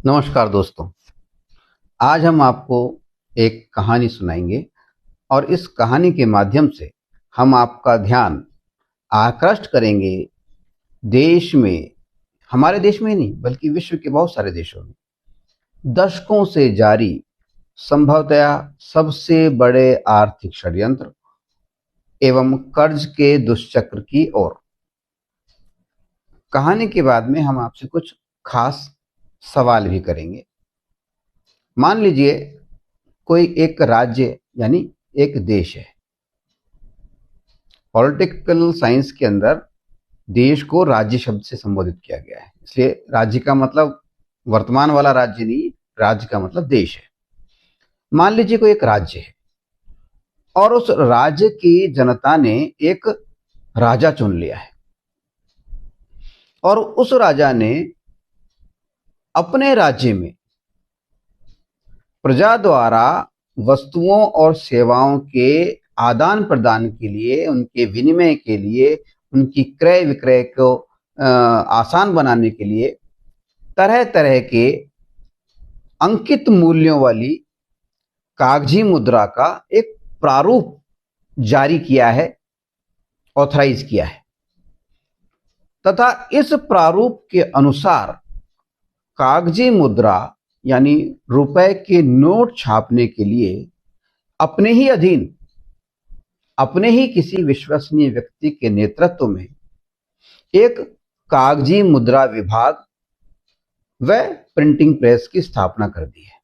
नमस्कार दोस्तों। आज हम आपको एक कहानी सुनाएंगे और इस कहानी के माध्यम से हम आपका ध्यान आकृष्ट करेंगे देश में, हमारे देश में ही नहीं बल्कि विश्व के बहुत सारे देशों में दशकों से जारी संभवतया सबसे बड़े आर्थिक षड्यंत्र एवं कर्ज के दुष्चक्र की ओर। कहानी के बाद में हम आपसे कुछ खास सवाल भी करेंगे। मान लीजिए कोई एक राज्य यानी एक देश है। पॉलिटिकल साइंस के अंदर देश को राज्य शब्द से संबोधित किया गया है, इसलिए राज्य का मतलब वर्तमान वाला राज्य नहीं, राज्य का मतलब देश है। मान लीजिए कोई एक राज्य है और उस राज्य की जनता ने एक राजा चुन लिया है और उस राजा ने अपने राज्य में प्रजा द्वारा वस्तुओं और सेवाओं के आदान प्रदान के लिए, उनके विनिमय के लिए, उनकी क्रय विक्रय को आसान बनाने के लिए तरह तरह के अंकित मूल्यों वाली कागजी मुद्रा का एक प्रारूप जारी किया है, ऑथराइज किया है, तथा इस प्रारूप के अनुसार कागजी मुद्रा यानी रुपए के नोट छापने के लिए अपने ही अधीन, अपने ही किसी विश्वसनीय व्यक्ति के नेतृत्व में एक कागजी मुद्रा विभाग व प्रिंटिंग प्रेस की स्थापना कर दी है।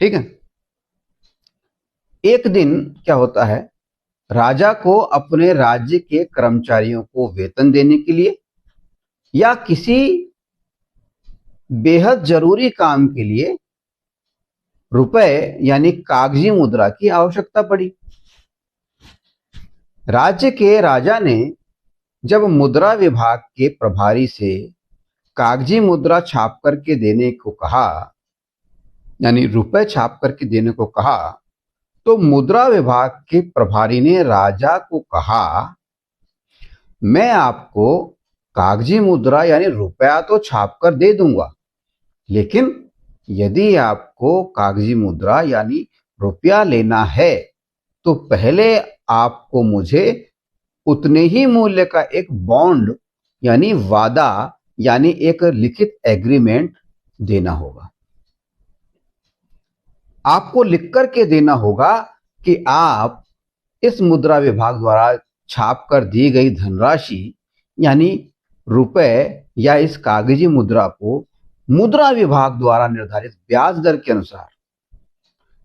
ठीक है। एक दिन क्या होता है, राजा को अपने राज्य के कर्मचारियों को वेतन देने के लिए या किसी बेहद जरूरी काम के लिए रुपए यानी कागजी मुद्रा की आवश्यकता पड़ी। राज्य के राजा ने जब मुद्रा विभाग के प्रभारी से कागजी मुद्रा छाप करके देने को कहा, यानी रुपए छाप करके देने को कहा, तो मुद्रा विभाग के प्रभारी ने राजा को कहा, मैं आपको कागजी मुद्रा यानी रुपया तो छाप कर दे दूंगा, लेकिन यदि आपको कागजी मुद्रा यानी रुपया लेना है तो पहले आपको मुझे उतने ही मूल्य का एक बॉन्ड यानी वादा यानी एक लिखित एग्रीमेंट देना होगा। आपको लिख करके देना होगा कि आप इस मुद्रा विभाग द्वारा छाप कर दी गई धनराशि यानी रुपए या इस कागजी मुद्रा को मुद्रा विभाग द्वारा निर्धारित ब्याज दर के अनुसार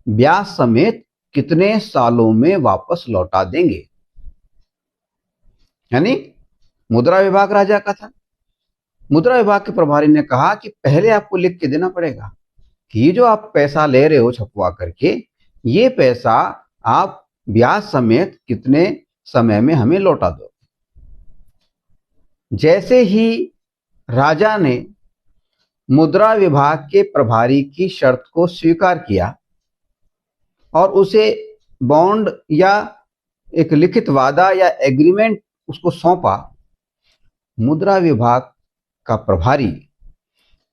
ब्याज समेत कितने सालों में वापस लौटा देंगे। यानी मुद्रा विभाग राजा का था। मुद्रा विभाग के प्रभारी ने कहा कि पहले आपको लिख के देना पड़ेगा कि ये जो आप पैसा ले रहे हो छपवा करके, ये पैसा आप ब्याज समेत कितने समय में हमें लौटा दो। जैसे ही राजा ने मुद्रा विभाग के प्रभारी की शर्त को स्वीकार किया और उसे बॉन्ड या एक लिखित वादा या एग्रीमेंट उसको सौंपा, मुद्रा विभाग का प्रभारी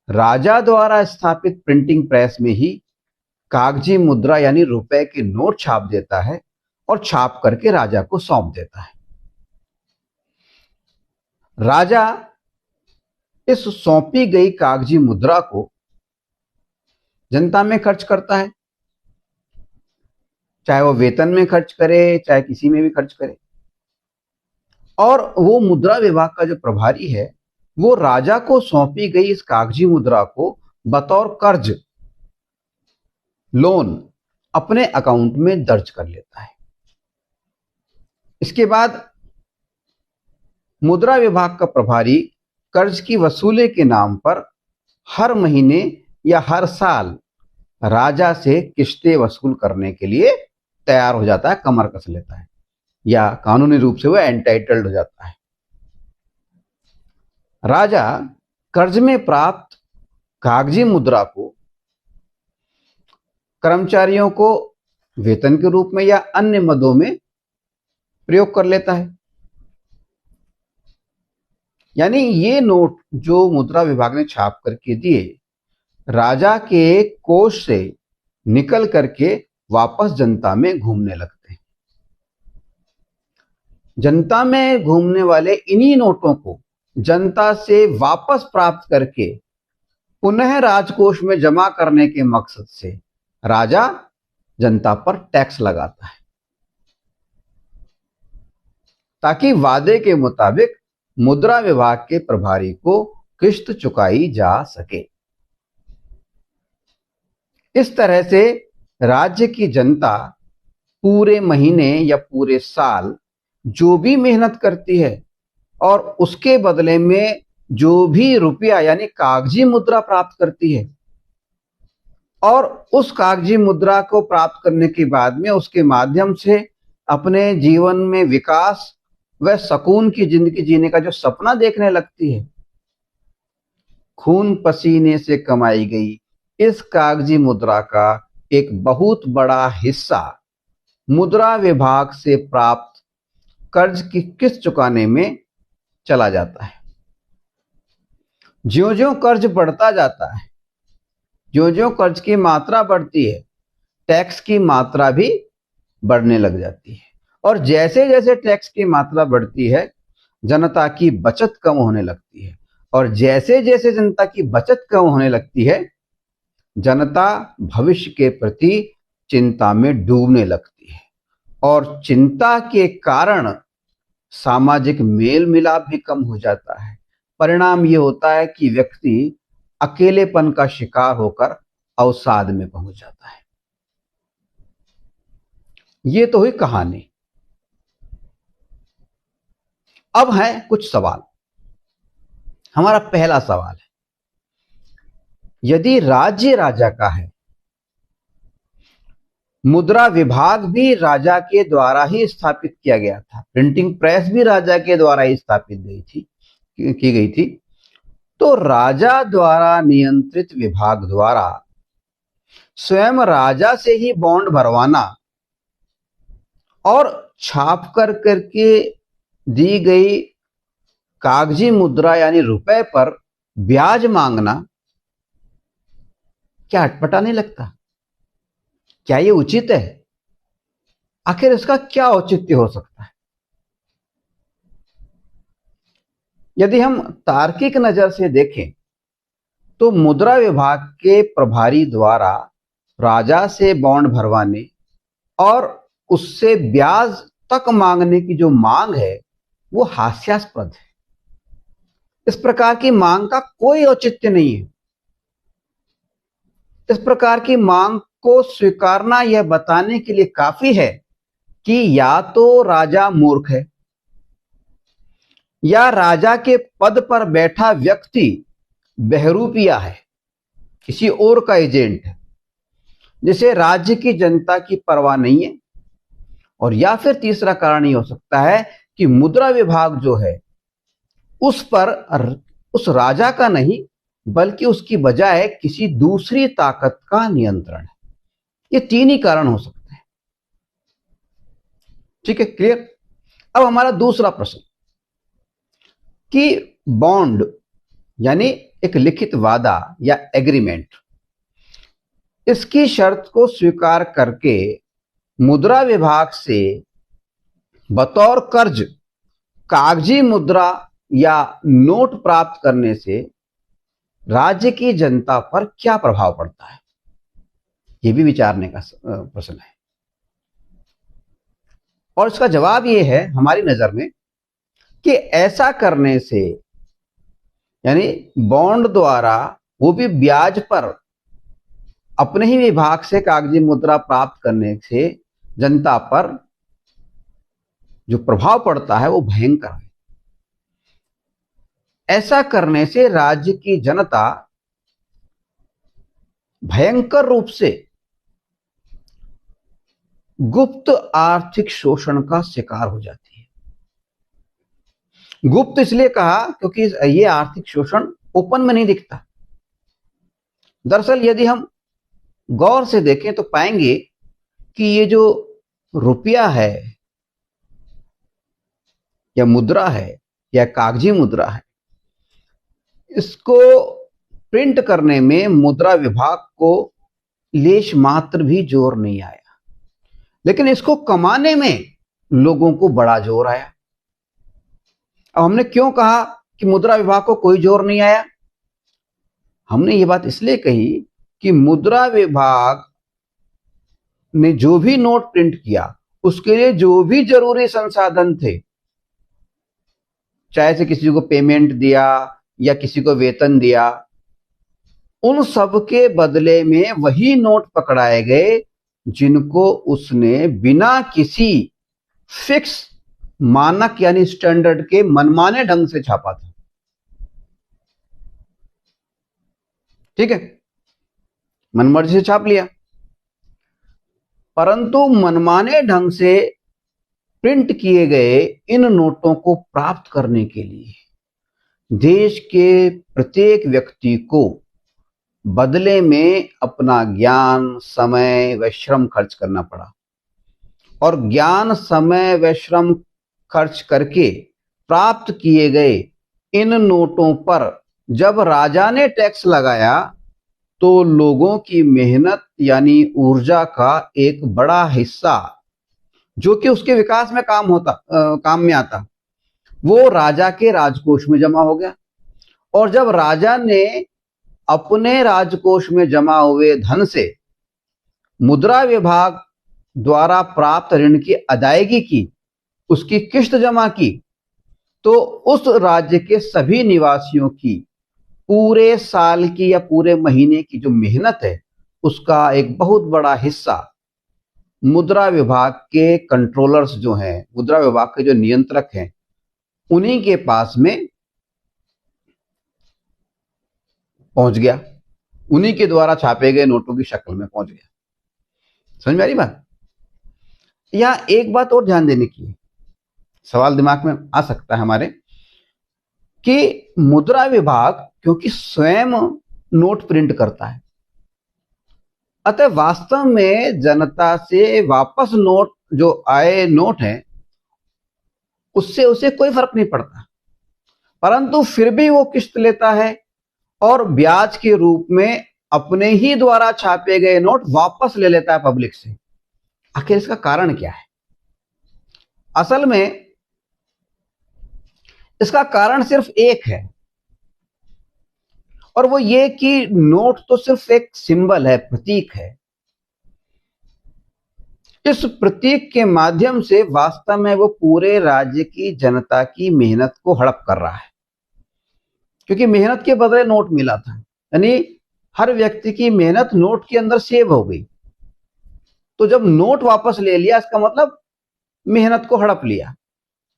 राजा द्वारा स्थापित प्रिंटिंग प्रेस में ही कागजी मुद्रा यानी रुपए के नोट छाप देता है और छाप करके राजा को सौंप देता है। राजा इस सौंपी गई कागजी मुद्रा को जनता में खर्च करता है, चाहे वो वेतन में खर्च करे, चाहे किसी में भी खर्च करे। और वो मुद्रा विभाग का जो प्रभारी है वो राजा को सौंपी गई इस कागजी मुद्रा को बतौर कर्ज, लोन अपने अकाउंट में दर्ज कर लेता है। इसके बाद मुद्रा विभाग का प्रभारी कर्ज की वसूली के नाम पर हर महीने या हर साल राजा से किस्तें वसूल करने के लिए तैयार हो जाता है, कमर कस लेता है, या कानूनी रूप से वह एंटाइटल्ड हो जाता है। राजा कर्ज में प्राप्त कागजी मुद्रा को कर्मचारियों को वेतन के रूप में या अन्य मदों में प्रयोग कर लेता है। यानी ये नोट जो मुद्रा विभाग ने छाप करके दिए, राजा के कोष से निकल करके वापस जनता में घूमने लगते हैं। जनता में घूमने वाले इन्हीं नोटों को जनता से वापस प्राप्त करके पुनः राजकोष में जमा करने के मकसद से राजा जनता पर टैक्स लगाता है, ताकि वादे के मुताबिक मुद्रा विभाग के प्रभारी को किस्त चुकाई जा सके। इस तरह से राज्य की जनता पूरे महीने या पूरे साल जो भी मेहनत करती है और उसके बदले में जो भी रुपया यानी कागजी मुद्रा प्राप्त करती है, और उस कागजी मुद्रा को प्राप्त करने के बाद में उसके माध्यम से अपने जीवन में विकास व सुकून की जिंदगी जीने का जो सपना देखने लगती है, खून पसीने से कमाई गई इस कागजी मुद्रा का एक बहुत बड़ा हिस्सा मुद्रा विभाग से प्राप्त कर्ज की किस्त चुकाने में चला जाता है। ज्यों-ज्यों कर्ज बढ़ता जाता है, ज्यों-ज्यों कर्ज की मात्रा बढ़ती है, टैक्स की मात्रा भी बढ़ने लग जाती है, और जैसे जैसे टैक्स की मात्रा बढ़ती है, जनता की बचत कम होने लगती है, और जैसे जैसे जनता की बचत कम होने लगती है, जनता भविष्य के प्रति चिंता में डूबने लगती है, और चिंता के कारण सामाजिक मेल मिलाप भी कम हो जाता है। परिणाम ये होता है कि व्यक्ति अकेलेपन का शिकार होकर अवसाद में पहुंच जाता है। ये तो हुई कहानी। अब है कुछ सवाल। हमारा पहला सवाल है, यदि राज्य राजा का है, मुद्रा विभाग भी राजा के द्वारा ही स्थापित किया गया था, प्रिंटिंग प्रेस भी राजा के द्वारा ही स्थापित की गई थी, तो राजा द्वारा नियंत्रित विभाग द्वारा स्वयं राजा से ही बॉन्ड भरवाना और छाप कर करके दी गई कागजी मुद्रा यानी रुपए पर ब्याज मांगना क्या अटपटा नहीं लगता? क्या ये उचित है? आखिर इसका क्या औचित्य हो सकता है? यदि हम तार्किक नजर से देखें तो मुद्रा विभाग के प्रभारी द्वारा राजा से बॉन्ड भरवाने और उससे ब्याज तक मांगने की जो मांग है वो हास्यास्पद है। इस प्रकार की मांग का कोई औचित्य नहीं है। इस प्रकार की मांग को स्वीकारना यह बताने के लिए काफी है कि या तो राजा मूर्ख है या राजा के पद पर बैठा व्यक्ति बहरूपिया है, किसी और का एजेंट है, जिसे राज्य की जनता की परवाह नहीं है, और या फिर तीसरा कारण ये हो सकता है कि मुद्रा विभाग जो है उस पर उस राजा का नहीं बल्कि उसकी बजाय किसी दूसरी ताकत का नियंत्रण है। ये तीन ही कारण हो सकते हैं। ठीक है, क्लियर? अब हमारा दूसरा प्रश्न कि बॉन्ड यानी एक लिखित वादा या एग्रीमेंट, इसकी शर्त को स्वीकार करके मुद्रा विभाग से बतौर कर्ज कागजी मुद्रा या नोट प्राप्त करने से राज्य की जनता पर क्या प्रभाव पड़ता है? यह भी विचारने का प्रश्न है, और इसका जवाब यह है हमारी नजर में कि ऐसा करने से यानी बॉन्ड द्वारा वो भी ब्याज पर अपने ही विभाग से कागजी मुद्रा प्राप्त करने से जनता पर जो प्रभाव पड़ता है वो भयंकर है। ऐसा करने से राज्य की जनता भयंकर रूप से गुप्त आर्थिक शोषण का शिकार हो जाती है। गुप्त इसलिए कहा क्योंकि ये आर्थिक शोषण ओपन में नहीं दिखता। दरअसल यदि हम गौर से देखें तो पाएंगे कि ये जो रुपया है या मुद्रा है या कागजी मुद्रा है, इसको प्रिंट करने में मुद्रा विभाग को लेश मात्र भी जोर नहीं आया, लेकिन इसको कमाने में लोगों को बड़ा जोर आया। अब हमने क्यों कहा कि मुद्रा विभाग को कोई जोर नहीं आया? हमने ये बात इसलिए कही कि मुद्रा विभाग ने जो भी नोट प्रिंट किया उसके लिए जो भी जरूरी संसाधन थे, चाहे से किसी को पेमेंट दिया या किसी को वेतन दिया, उन सब के बदले में वही नोट पकड़ाए गए जिनको उसने बिना किसी फिक्स मानक यानी स्टैंडर्ड के मनमाने ढंग से छापा था। ठीक है, मनमर्जी से छाप लिया, परंतु मनमाने ढंग से प्रिंट किए गए इन नोटों को प्राप्त करने के लिए देश के प्रत्येक व्यक्ति को बदले में अपना ज्ञान, समय व श्रम खर्च करना पड़ा। और ज्ञान, समय व श्रम खर्च करके प्राप्त किए गए इन नोटों पर जब राजा ने टैक्स लगाया तो लोगों की मेहनत यानी ऊर्जा का एक बड़ा हिस्सा जो कि उसके विकास में काम में आता, वो राजा के राजकोष में जमा हो गया। और जब राजा ने अपने राजकोष में जमा हुए धन से मुद्रा विभाग द्वारा प्राप्त ऋण की अदायगी की, उसकी किस्त जमा की, तो उस राज्य के सभी निवासियों की पूरे साल की या पूरे महीने की जो मेहनत है उसका एक बहुत बड़ा हिस्सा मुद्रा विभाग के कंट्रोलर्स जो हैं, मुद्रा विभाग के जो नियंत्रक हैं, उन्हीं के पास में पहुंच गया, उन्हीं के द्वारा छापे गए नोटों की शक्ल में पहुंच गया। समझ में आ रही बात? यहां एक बात और ध्यान देने की, सवाल दिमाग में आ सकता है हमारे कि मुद्रा विभाग क्योंकि स्वयं नोट प्रिंट करता है, अतः वास्तव में जनता से वापस नोट जो आए नोट हैं उससे उसे कोई फर्क नहीं पड़ता, परंतु फिर भी वो किस्त लेता है और ब्याज के रूप में अपने ही द्वारा छापे गए नोट वापस ले लेता है पब्लिक से। आखिर इसका कारण क्या है? असल में इसका कारण सिर्फ एक है, और वो ये कि नोट तो सिर्फ एक सिंबल है, प्रतीक है। इस प्रतीक के माध्यम से वास्तव में वो पूरे राज्य की जनता की मेहनत को हड़प कर रहा है, क्योंकि मेहनत के बदले नोट मिला था, यानी हर व्यक्ति की मेहनत नोट के अंदर सेव हो गई। तो जब नोट वापस ले लिया, इसका मतलब मेहनत को हड़प लिया।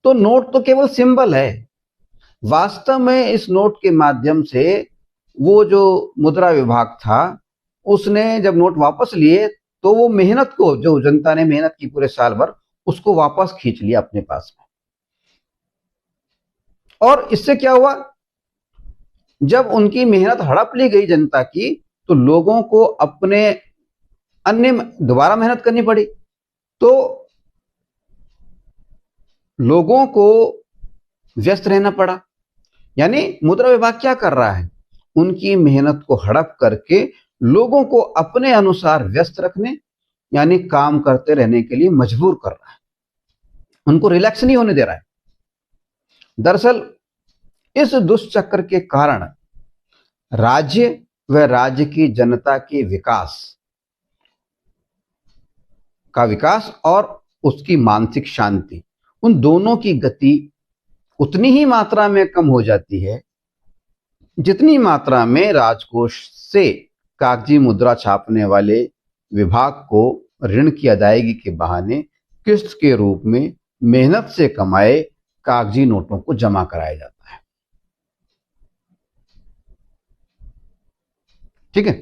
तो नोट तो केवल सिंबल है, वास्तव में इस नोट के माध्यम से वो जो मुद्रा विभाग था उसने जब नोट वापस लिए तो वो मेहनत को, जो जनता ने मेहनत की पूरे साल भर, उसको वापस खींच लिया अपने पास में। और इससे क्या हुआ, जब उनकी मेहनत हड़प ली गई जनता की, तो लोगों को अपने अन्य दोबारा मेहनत करनी पड़ी। तो लोगों को व्यस्त रहना पड़ा, यानी मुद्रा विभाग क्या कर रहा है, उनकी मेहनत को हड़प करके लोगों को अपने अनुसार व्यस्त रखने यानी काम करते रहने के लिए मजबूर कर रहा है, उनको रिलैक्स नहीं होने दे रहा है। दरअसल इस दुष्चक्र के कारण राज्य व राज्य की जनता के विकास और उसकी मानसिक शांति, उन दोनों की गति उतनी ही मात्रा में कम हो जाती है जितनी मात्रा में राजकोष से कागजी मुद्रा छापने वाले विभाग को ऋण की अदायगी के बहाने किस्त के रूप में मेहनत से कमाए कागजी नोटों को जमा कराया जाता है। ठीक है,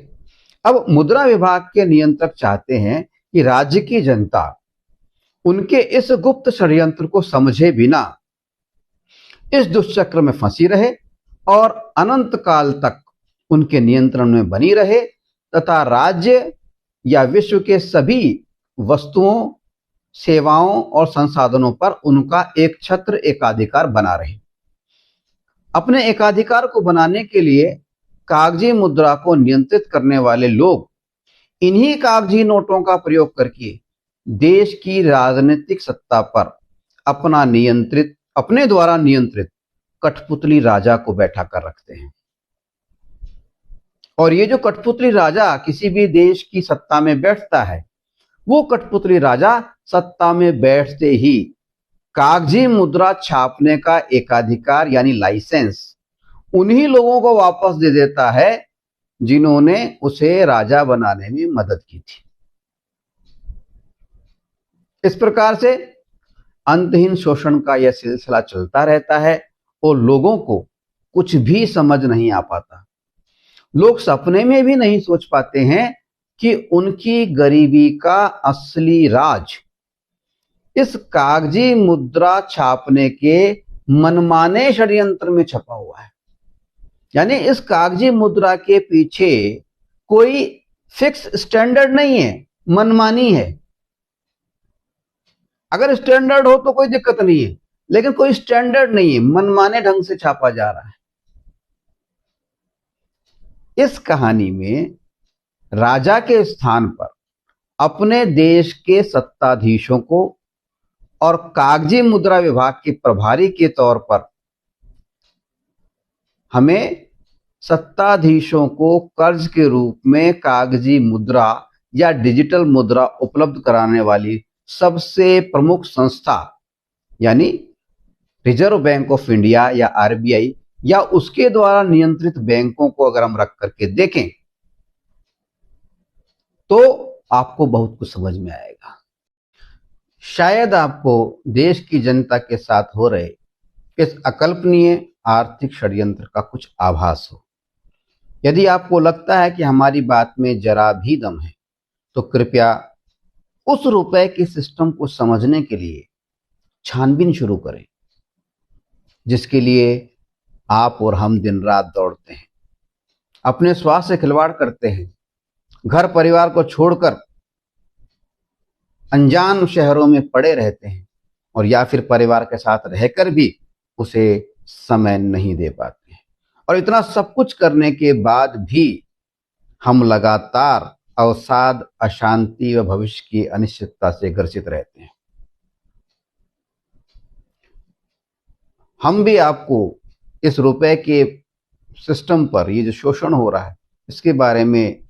अब मुद्रा विभाग के नियंत्रक चाहते हैं कि राज्य की जनता उनके इस गुप्त षड्यंत्र को समझे बिना इस दुष्चक्र में फंसी रहे और अनंत काल तक उनके नियंत्रण में बनी रहे, तथा राज्य या विश्व के सभी वस्तुओं, सेवाओं और संसाधनों पर उनका एक छत्र एकाधिकार बना रहे। अपने एकाधिकार को बनाने के लिए कागजी मुद्रा को नियंत्रित करने वाले लोग इन्हीं कागजी नोटों का प्रयोग करके देश की राजनीतिक सत्ता पर अपने द्वारा नियंत्रित कठपुतली राजा को बैठा कर रखते हैं। और ये जो कठपुतली राजा किसी भी देश की सत्ता में बैठता है, वो कठपुतली राजा सत्ता में बैठते ही कागजी मुद्रा छापने का एकाधिकार यानी लाइसेंस उन्हीं लोगों को वापस दे देता है जिन्होंने उसे राजा बनाने में मदद की थी। इस प्रकार से अंतहीन शोषण का यह सिलसिला चलता रहता है और लोगों को कुछ भी समझ नहीं आ पाता। लोग सपने में भी नहीं सोच पाते हैं कि उनकी गरीबी का असली राज इस कागजी मुद्रा छापने के मनमाने षड्यंत्र में छपा हुआ है। यानी इस कागजी मुद्रा के पीछे कोई फिक्स स्टैंडर्ड नहीं है, मनमानी है। अगर स्टैंडर्ड हो तो कोई दिक्कत नहीं है, लेकिन कोई स्टैंडर्ड नहीं है, मनमाने ढंग से छापा जा रहा है। इस कहानी में राजा के स्थान पर अपने देश के सत्ताधीशों को और कागजी मुद्रा विभाग के प्रभारी के तौर पर हमें सत्ताधीशों को कर्ज के रूप में कागजी मुद्रा या डिजिटल मुद्रा उपलब्ध कराने वाली सबसे प्रमुख संस्था यानी रिजर्व बैंक ऑफ इंडिया या आरबीआई या उसके द्वारा नियंत्रित बैंकों को अगर हम रख करके देखें तो आपको बहुत कुछ समझ में आएगा। शायद आपको देश की जनता के साथ हो रहे इस अकल्पनीय आर्थिक षड्यंत्र का कुछ आभास हो। यदि आपको लगता है कि हमारी बात में जरा भी दम है तो कृपया उस रुपए के सिस्टम को समझने के लिए छानबीन शुरू करें, जिसके लिए आप और हम दिन रात दौड़ते हैं, अपने स्वास्थ्य से खिलवाड़ करते हैं, घर परिवार को छोड़कर अनजान शहरों में पड़े रहते हैं और या फिर परिवार के साथ रहकर भी उसे समय नहीं दे पाते हैं। और इतना सब कुछ करने के बाद भी हम लगातार अवसाद, अशांति व भविष्य की अनिश्चितता से ग्रसित रहते हैं। हम भी आपको इस रुपए के सिस्टम पर ये जो शोषण हो रहा है इसके बारे में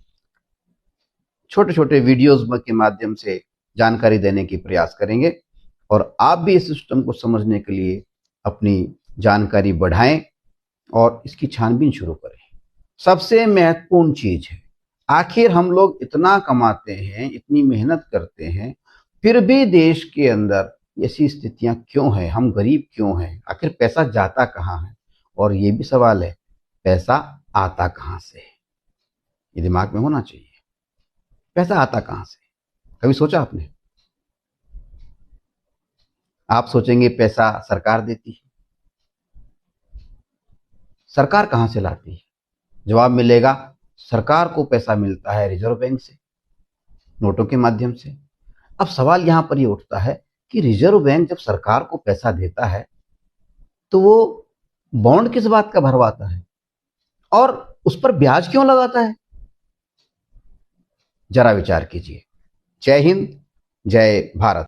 छोटे छोटे वीडियोस के माध्यम से जानकारी देने की प्रयास करेंगे और आप भी इस सिस्टम को समझने के लिए अपनी जानकारी बढ़ाएं और इसकी छानबीन शुरू करें। सबसे महत्वपूर्ण चीज है, आखिर हम लोग इतना कमाते हैं, इतनी मेहनत करते हैं, फिर भी देश के अंदर ऐसी स्थितियां क्यों हैं? हम गरीब क्यों हैं? आखिर पैसा जाता कहाँ है? और ये भी सवाल है, पैसा आता कहाँ से? ये दिमाग में होना चाहिए। पैसा आता कहाँ से? कभी सोचा आपने? आप सोचेंगे पैसा सरकार देती है। सरकार कहाँ से लाती है? जवाब मिलेगा, सरकार को पैसा मिलता है रिजर्व बैंक से, नोटों के माध्यम से। अब सवाल यहां पर ये उठता है कि रिजर्व बैंक जब सरकार को पैसा देता है तो वो बॉन्ड किस बात का भरवाता है और उस पर ब्याज क्यों लगाता है? जरा विचार कीजिए। जय हिंद, जय भारत।